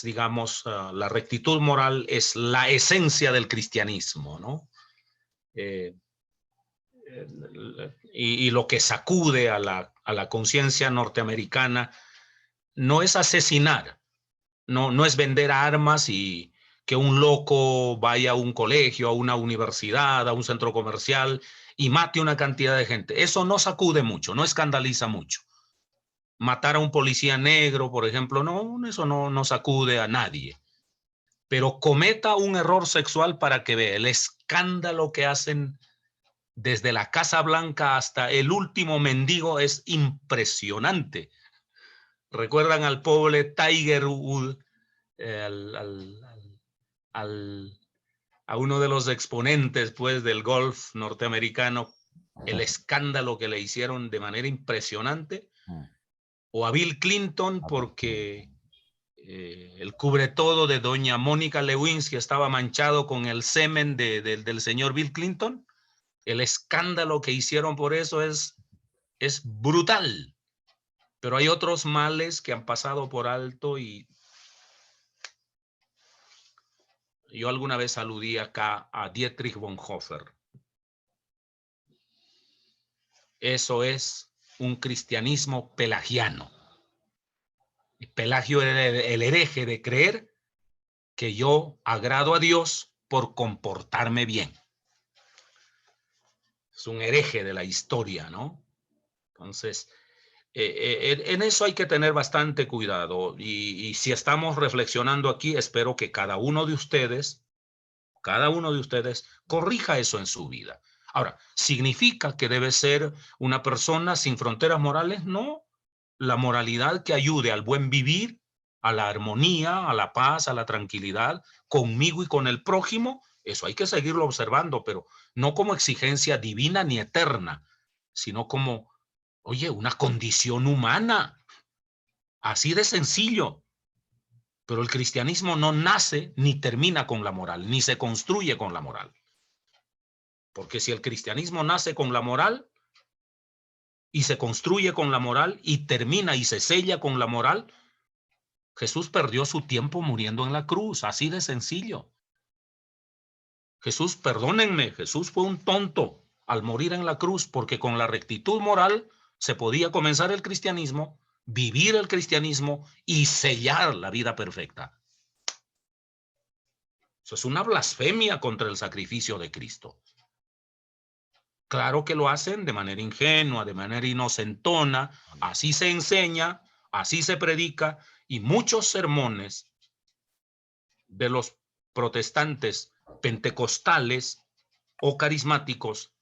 digamos, la rectitud moral es la esencia del cristianismo, ¿no? Y lo que sacude a la conciencia norteamericana no es asesinar, no es vender armas y que un loco vaya a un colegio, a una universidad, a un centro comercial y mate una cantidad de gente. Eso no sacude mucho, no escandaliza mucho. Matar a un policía negro, por ejemplo, no, eso no sacude a nadie. Pero cometa un error sexual para que vea el escándalo que hacen desde la Casa Blanca hasta el último mendigo, es impresionante. ¿Recuerdan al pobre Tiger Woods, a uno de los exponentes pues, del golf norteamericano, el escándalo que le hicieron de manera impresionante? O a Bill Clinton, porque el cubretodo de doña Mónica Lewinsky estaba manchado con el semen del señor Bill Clinton. El escándalo que hicieron por eso es brutal. Pero hay otros males que han pasado por alto y yo alguna vez aludí acá a Dietrich Bonhoeffer. Eso es un cristianismo pelagiano. Pelagio era el hereje de creer que yo agrado a Dios por comportarme bien. Es un hereje de la historia, ¿no? Entonces, en eso hay que tener bastante cuidado. Y si estamos reflexionando aquí, espero que cada uno de ustedes corrija eso en su vida. Ahora, ¿significa que debe ser una persona sin fronteras morales? No. La moralidad que ayude al buen vivir, a la armonía, a la paz, a la tranquilidad, conmigo y con el prójimo, eso hay que seguirlo observando, pero no como exigencia divina ni eterna, sino como, oye, una condición humana. Así de sencillo. Pero el cristianismo no nace ni termina con la moral, ni se construye con la moral. Porque si el cristianismo nace con la moral y se construye con la moral y termina y se sella con la moral, Jesús perdió su tiempo muriendo en la cruz, así de sencillo. Jesús, perdónenme, Jesús fue un tonto al morir en la cruz porque con la rectitud moral se podía comenzar el cristianismo vivir el cristianismo y sellar la vida perfecta. Eso es una blasfemia contra el sacrificio de Cristo. Claro que lo hacen de manera ingenua, de manera inocentona, así se enseña, así se predica, y muchos sermones de los protestantes pentecostales o carismáticos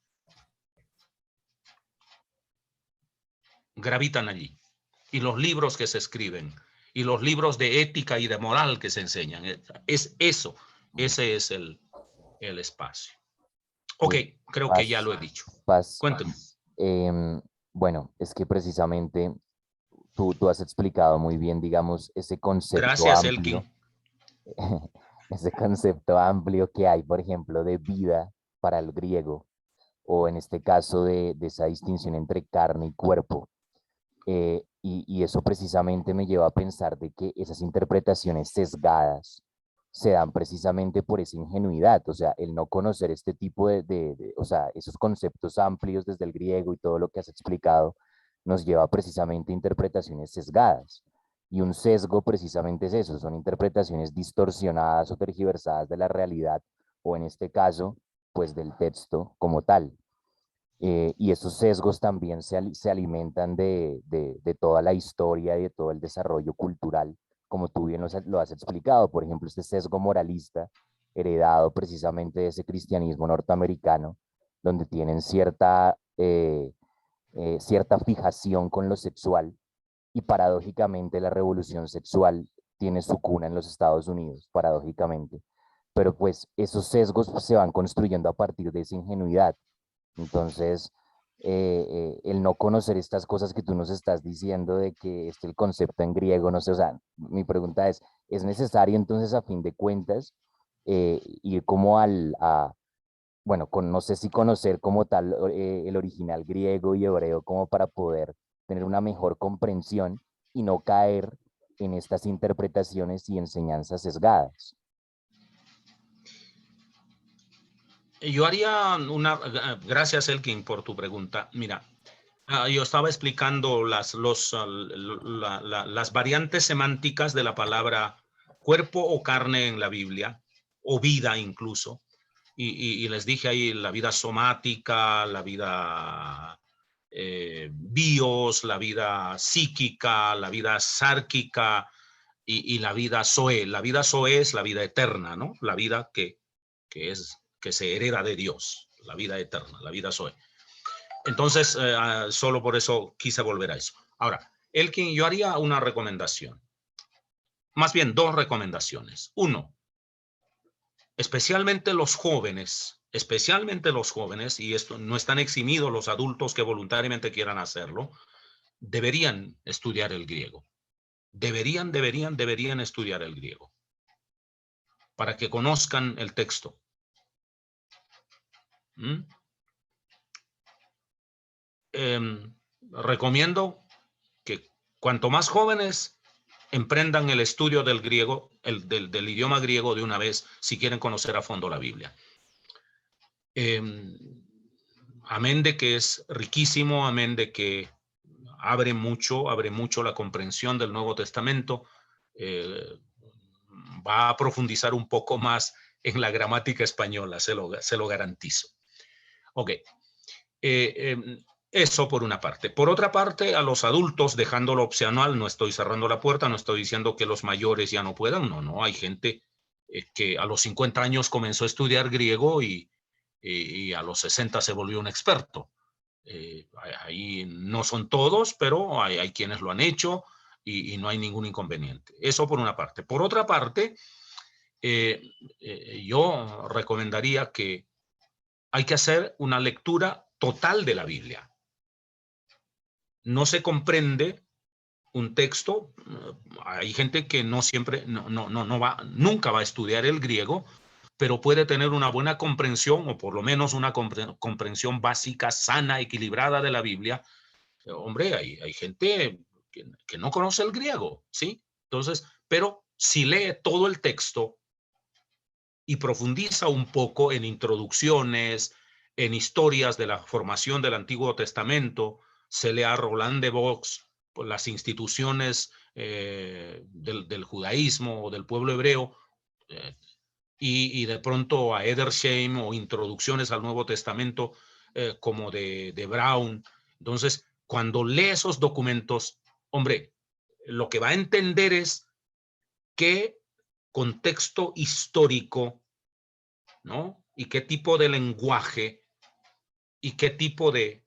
gravitan allí. Y los libros que se escriben, y los libros de ética y de moral que se enseñan, es eso, ese es el espacio. Ok, creo que ya lo he dicho. Paz, Cuéntame. bueno, es que precisamente tú has explicado muy bien, digamos, ese concepto Gracias, amplio, Elkin. ese concepto amplio que hay, por ejemplo, de vida para el griego, o en este caso de esa distinción entre carne y cuerpo. Y eso precisamente me lleva a pensar de que esas interpretaciones sesgadas se dan precisamente por esa ingenuidad, o sea, el no conocer este tipo o sea, esos conceptos amplios desde el griego y todo lo que has explicado, nos lleva precisamente a interpretaciones sesgadas. Y un sesgo precisamente es eso, son interpretaciones distorsionadas o tergiversadas de la realidad, o en este caso, pues del texto como tal. Y esos sesgos también se alimentan de toda la historia y de todo el desarrollo cultural, como tú bien lo has explicado. Por ejemplo, este sesgo moralista heredado precisamente de ese cristianismo norteamericano, donde tienen cierta fijación con lo sexual, y paradójicamente la revolución sexual tiene su cuna en los Estados Unidos, paradójicamente. Pero pues esos sesgos se van construyendo a partir de esa ingenuidad. Entonces, el no conocer estas cosas que tú nos estás diciendo de que el concepto en griego, no sé, o sea, mi pregunta ¿es necesario entonces a fin de cuentas ir como bueno, no sé si conocer como tal el original griego y hebreo como para poder tener una mejor comprensión y no caer en estas interpretaciones y enseñanzas sesgadas? Yo haría gracias, Elkin, por tu pregunta. Mira, yo estaba explicando las variantes semánticas de la palabra cuerpo o carne en la Biblia, o vida incluso, y les dije ahí la vida somática, la vida bios, la vida psíquica, la vida sárquica y la vida zoe. La vida zoe es la vida eterna, ¿no? La vida que se hereda de Dios, la vida eterna, la vida zoe. Entonces, solo por eso quise volver a eso. Ahora, Elkin, yo haría una recomendación. Más bien, dos recomendaciones. Uno, especialmente los jóvenes, y esto no están eximidos los adultos que voluntariamente quieran hacerlo, deberían estudiar el griego. Deberían estudiar el griego para que conozcan el texto. Recomiendo que cuanto más jóvenes emprendan el estudio del griego, del idioma griego de una vez, si quieren conocer a fondo la Biblia. Amén de que es riquísimo, amén de que abre mucho la comprensión del Nuevo Testamento, va a profundizar un poco más en la gramática española, se lo garantizo. Ok. Eso por una parte. Por otra parte, a los adultos, dejándolo opcional, no estoy cerrando la puerta, no estoy diciendo que los mayores ya no puedan, no, hay gente que a los 50 años comenzó a estudiar griego y a los 60 se volvió un experto. Ahí no son todos, pero hay quienes lo han hecho y no hay ningún inconveniente. Eso por una parte. Por otra parte, yo recomendaría que hay que hacer una lectura total de la Biblia. No se comprende un texto. Hay gente que nunca va a estudiar el griego, pero puede tener una buena comprensión, o por lo menos una comprensión básica, sana, equilibrada de la Biblia. Hombre, hay gente que no conoce el griego, ¿sí? Entonces, pero si lee todo el texto y profundiza un poco en introducciones, en historias de la formación del Antiguo Testamento, se lee a Roland de Vaux, por las instituciones del judaísmo o del pueblo hebreo, y de pronto a Edersheim o introducciones al Nuevo Testamento como de Brown. Entonces, cuando lee esos documentos, hombre, lo que va a entender es qué contexto histórico, ¿no? Y qué tipo de lenguaje y qué tipo de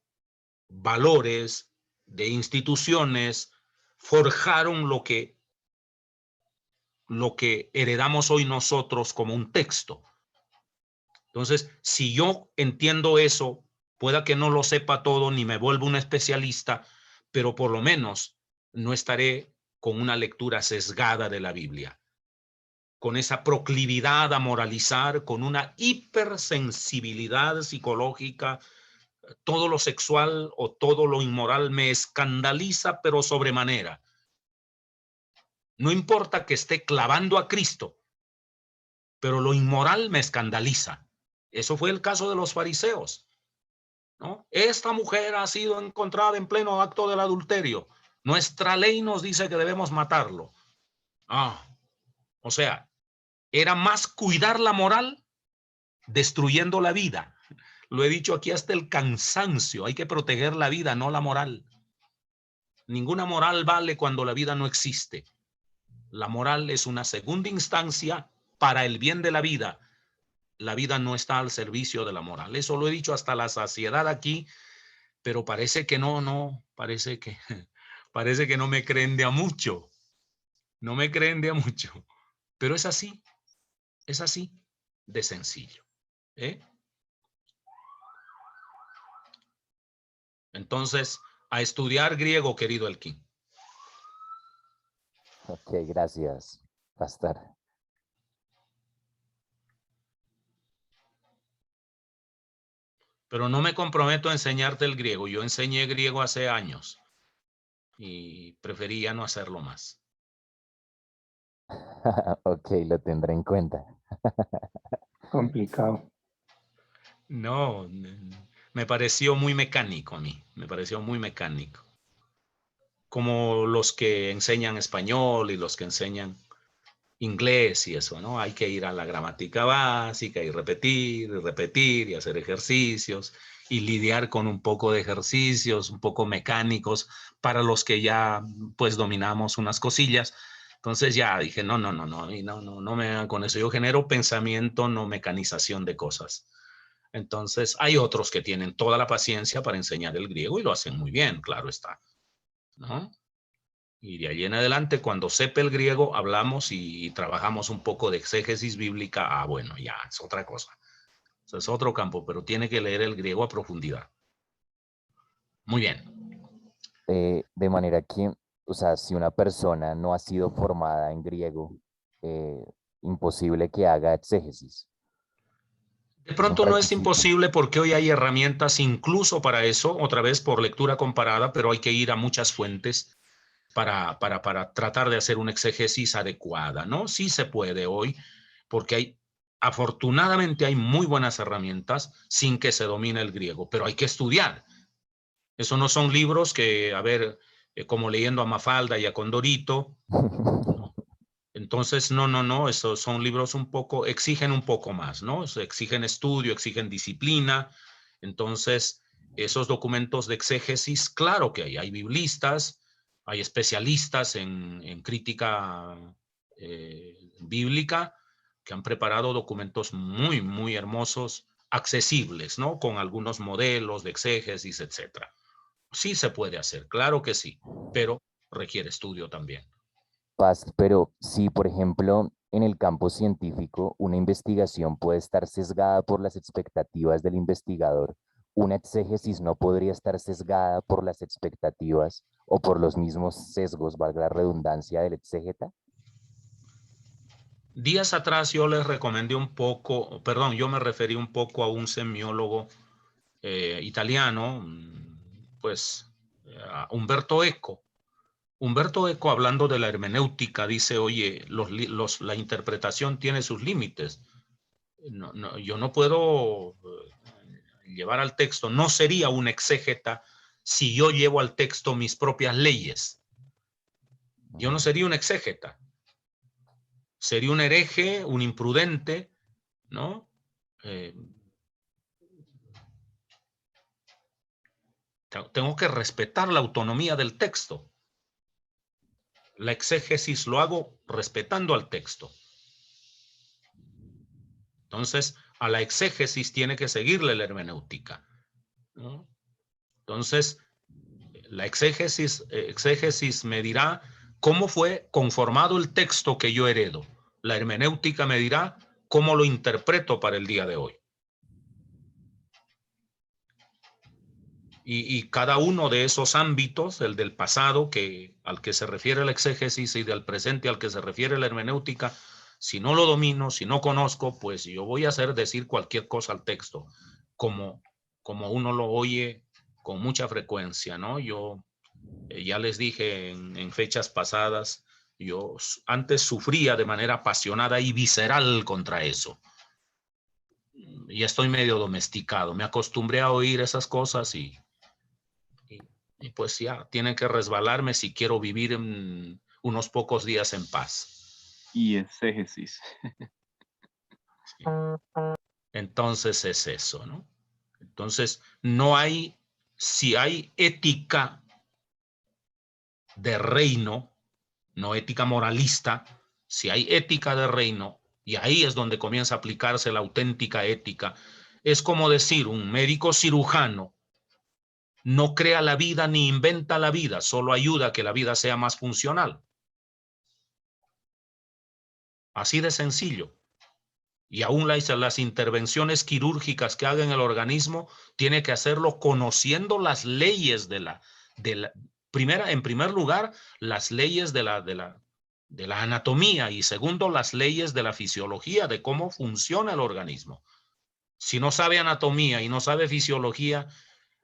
valores, de instituciones forjaron lo que heredamos hoy nosotros como un texto. Entonces, si yo entiendo eso, pueda que no lo sepa todo ni me vuelva un especialista, pero por lo menos no estaré con una lectura sesgada de la Biblia, con esa proclividad a moralizar, con una hipersensibilidad psicológica. Todo lo sexual o todo lo inmoral me escandaliza, pero sobremanera. No importa que esté clavando a Cristo, pero lo inmoral me escandaliza. Eso fue el caso de los fariseos, ¿no? Esta mujer ha sido encontrada en pleno acto del adulterio. Nuestra ley nos dice que debemos matarlo. O sea, era más cuidar la moral destruyendo la vida. Lo he dicho aquí hasta el cansancio. Hay que proteger la vida, no la moral. Ninguna moral vale cuando la vida no existe. La moral es una segunda instancia para el bien de la vida. La vida no está al servicio de la moral. Eso lo he dicho hasta la saciedad aquí, pero parece que parece que no me creen de a mucho. No me creen de a mucho. Pero es así de sencillo. Entonces, a estudiar griego, querido Elkin. Ok, gracias, pastor. Pero no me comprometo a enseñarte el griego. Yo enseñé griego hace años y prefería no hacerlo más. Ok, lo tendré en cuenta. Complicado. No, me pareció muy mecánico a mí. Me pareció muy mecánico. Como los que enseñan español y los que enseñan inglés y eso, ¿no? Hay que ir a la gramática básica y repetir y hacer ejercicios y lidiar con un poco de ejercicios, un poco mecánicos para los que ya pues dominamos unas cosillas. Entonces ya dije, no me hagan con eso. Yo genero pensamiento, no mecanización de cosas. Entonces hay otros que tienen toda la paciencia para enseñar el griego y lo hacen muy bien, claro está, ¿no? Y de ahí en adelante, cuando sepa el griego, hablamos y trabajamos un poco de exégesis bíblica. Bueno, ya es otra cosa. Eso es otro campo, pero tiene que leer el griego a profundidad. Muy bien. De manera que, o sea, si una persona no ha sido formada en griego, imposible que haga exégesis. De pronto no es imposible porque hoy hay herramientas incluso para eso, otra vez por lectura comparada, pero hay que ir a muchas fuentes para tratar de hacer una exégesis adecuada, ¿no? Sí se puede hoy, porque afortunadamente hay muy buenas herramientas sin que se domine el griego, pero hay que estudiar. Eso no son libros que, como leyendo a Mafalda y a Condorito. Entonces, no, esos son libros exigen un poco más, ¿no? Exigen estudio, exigen disciplina. Entonces, esos documentos de exégesis, claro que hay biblistas, hay especialistas en crítica bíblica que han preparado documentos muy, muy hermosos, accesibles, ¿no? Con algunos modelos de exégesis, etcétera. Sí se puede hacer, claro que sí, pero requiere estudio también. Pero si, por ejemplo, en el campo científico, una investigación puede estar sesgada por las expectativas del investigador, una exégesis no podría estar sesgada por las expectativas o por los mismos sesgos, valga la redundancia, del exégeta. Días atrás yo les recomendé yo me referí un poco a un semiólogo italiano, pues Umberto Eco. Umberto Eco, hablando de la hermenéutica, dice, oye, la interpretación tiene sus límites. Yo no puedo llevar al texto, no sería un exégeta si yo llevo al texto mis propias leyes. Yo no sería un exégeta. Sería un hereje, un imprudente, ¿no? Tengo que respetar la autonomía del texto. La exégesis lo hago respetando al texto. Entonces, a la exégesis tiene que seguirle la hermenéutica, ¿no? Entonces, la exégesis me dirá cómo fue conformado el texto que yo heredo. La hermenéutica me dirá cómo lo interpreto para el día de hoy. Y cada uno de esos ámbitos, el del pasado al que se refiere la exégesis y del presente al que se refiere la hermenéutica, si no lo domino, si no conozco, pues yo voy a decir cualquier cosa al texto, como uno lo oye con mucha frecuencia, ¿no? Yo ya les dije en fechas pasadas, yo antes sufría de manera apasionada y visceral contra eso. Y estoy medio domesticado, me acostumbré a oír esas cosas y pues ya tienen que resbalarme si quiero vivir unos pocos días en paz. Y exégesis. Sí. Entonces es eso, ¿no? Entonces no hay, si hay ética de reino, no ética moralista, si hay ética de reino, y ahí es donde comienza a aplicarse la auténtica ética, es como decir, un médico cirujano no crea la vida ni inventa la vida, solo ayuda a que la vida sea más funcional. Así de sencillo. Y aún las intervenciones quirúrgicas que haga en el organismo, tiene que hacerlo conociendo las leyes en primer lugar, las leyes de la anatomía y segundo, las leyes de la fisiología, de cómo funciona el organismo. Si no sabe anatomía y no sabe fisiología,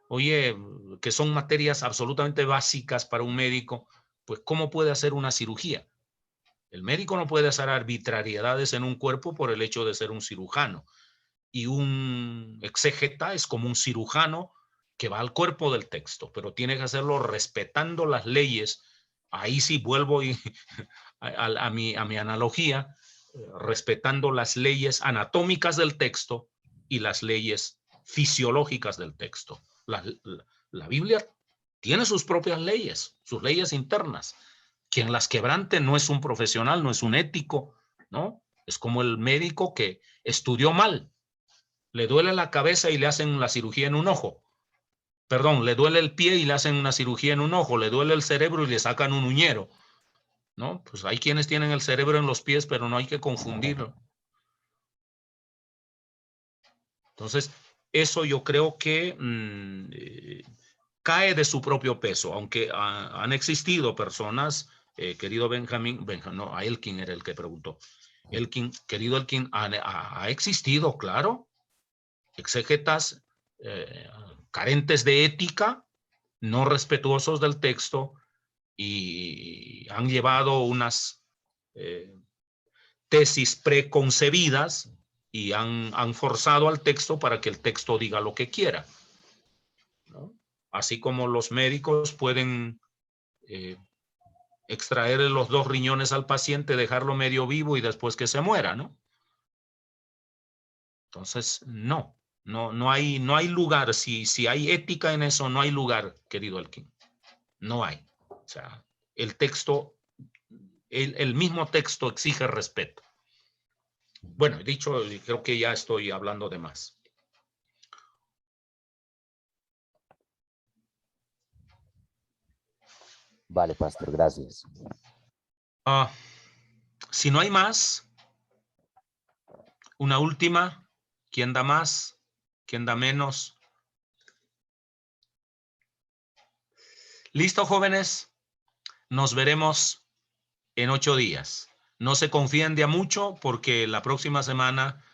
oye, que son materias absolutamente básicas para un médico, pues ¿cómo puede hacer una cirugía? El médico no puede hacer arbitrariedades en un cuerpo por el hecho de ser un cirujano. Y un exégeta es como un cirujano que va al cuerpo del texto, pero tiene que hacerlo respetando las leyes. Ahí sí vuelvo a mi analogía, respetando las leyes anatómicas del texto y las leyes fisiológicas del texto. La Biblia tiene sus propias leyes, sus leyes internas. Quien las quebrante no es un profesional, no es un ético, ¿no? Es como el médico que estudió mal. Le duele la cabeza y le hacen la cirugía en un ojo. Perdón, le duele el pie y le hacen una cirugía en un ojo. Le duele el cerebro y le sacan un uñero, ¿no? Pues hay quienes tienen el cerebro en los pies, pero no hay que confundirlo. Entonces, eso yo creo que cae de su propio peso, aunque han existido personas, querido Benjamín, no, a Elkin era el que preguntó. Elkin, querido Elkin, ha existido, claro, exégetas carentes de ética, no respetuosos del texto y han llevado unas tesis preconcebidas y han forzado al texto para que el texto diga lo que quiera, ¿no? Así como los médicos pueden extraerle los 2 riñones al paciente, dejarlo medio vivo y después que se muera, ¿no? Entonces, no hay lugar. Si hay ética en eso, no hay lugar, querido Elkin. No hay. O sea, el texto, el mismo texto exige respeto. Bueno, dicho, creo que ya estoy hablando de más. Vale, pastor, gracias. Si no hay más, una última. ¿Quién da más? ¿Quién da menos? ¿Listo, jóvenes? Nos veremos en 8 días. No se confíen de a mucho porque la próxima semana